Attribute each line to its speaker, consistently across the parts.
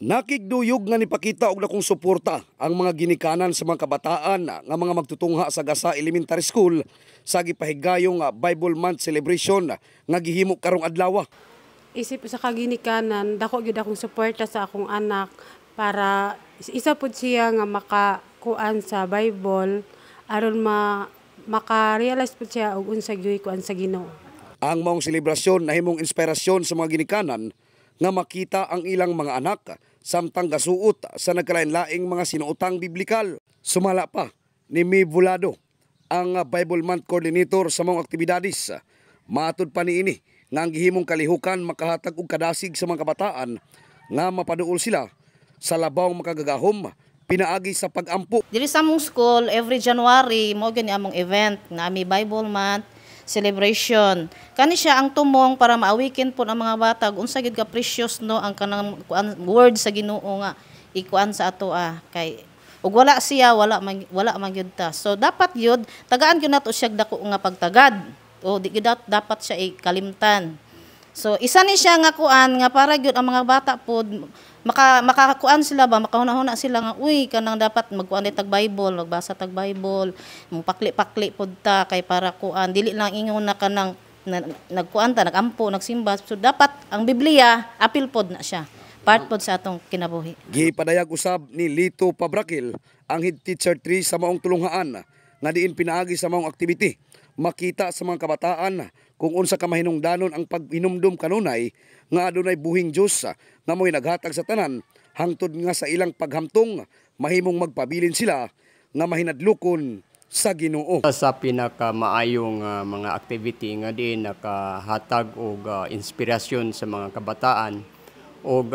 Speaker 1: Nakigduyog nga nipakita og dakong suporta ang mga ginikanan sa mga kabataan nga mga magtutungha sa Gasa Elementary School sa gipahigayong Bible Month celebration nga gihimo karong adlaw.
Speaker 2: Isip sa kaginikanan, dako gyud akong suporta sa akong anak para isa pud siya nga makakuan sa Bible aron maka-realize pud siya og unsa gyud kuan sa Ginoo.
Speaker 1: Ang maong selebrasyon nahimong inspirasyon sa mga ginikanan nga makita ang ilang mga anak samtang gasuot sa nagkalain-laing mga sinuotang biblikal. Sumala pa ni May Volado, ang Bible Month Coordinator sa mga aktibidades. Matud pa niini nga ang gihimong kalihukan makahatag og kadasig sa mga kabataan nga mapaduol sila sa labawng makagagahom pinaagi sa pag-ampo.
Speaker 3: Diri sa among school every January mo gyud among event nga may Bible Month celebration. Kani siya ang tumong para maawikin po ang mga bata unsa gyud ka precious no ang kanang word sa Ginoo nga ikuan sa ato kay ug wala siya wala man gyud ta. So dapat gyud tagaan gyud nato siya dako nga pagtagad. O di gyud dapat siya ikalimtan. So isa ni siya nga kuan nga para gyud ang mga bata pod makakuan sila ba makahuna-huna sila nga uy kanang dapat magkuan tag Bible, magbasa tag Bible, mupakli-pakli pod ta kay para kuan dili lang ingon na kanang nagkuan ta nagampo nagsimba. So dapat ang Biblia apil pod na siya. Part pod sa atong kinabuhi.
Speaker 1: Gipadayag usab ni Lito Pabrakil ang head teacher 3 sa maong tulunghaan nga diin pinaagi sa maong activity. Makita sa mga kabataan kung unsa ka mahinungdanon ang paghinumdum kanunay nga adunay buhing Dios nga mo'y naghatag sa tanan hangtod nga sa ilang paghamtong mahimong magpabilin sila nga mahinadlukon sa Ginoo.
Speaker 4: Sa pinakamaayong mga activity nga diin nakahatag og inspirasyon sa mga kabataan og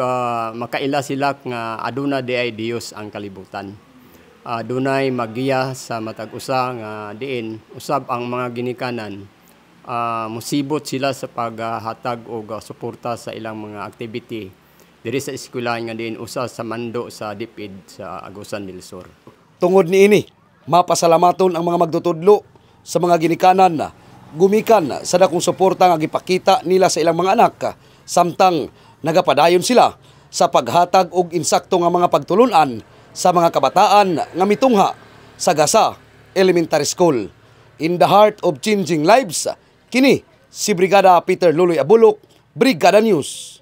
Speaker 4: makaila sila nga aduna di ay Dios ang kalibutan. Dunay magiya sa matag usa nga diin usab ang mga ginikanan musibot sila sa paghatag og suporta sa ilang mga activity diri sa eskwelahan nga diin usa sa mando sa DepEd sa Agusan del Sur.
Speaker 1: Tungod niini, mapasalamaton ang mga magtutudlo sa mga ginikanan gumikan sa dakong suporta nga gipakita nila sa ilang mga anak samtang nagapadayon sila sa paghatag og insakto nga mga pagtulunan sa mga kabataan nga mitungha sa Gasa Elementary School. In the heart of changing lives, kini si Brigada Peter Luloy Abulok, Brigada News.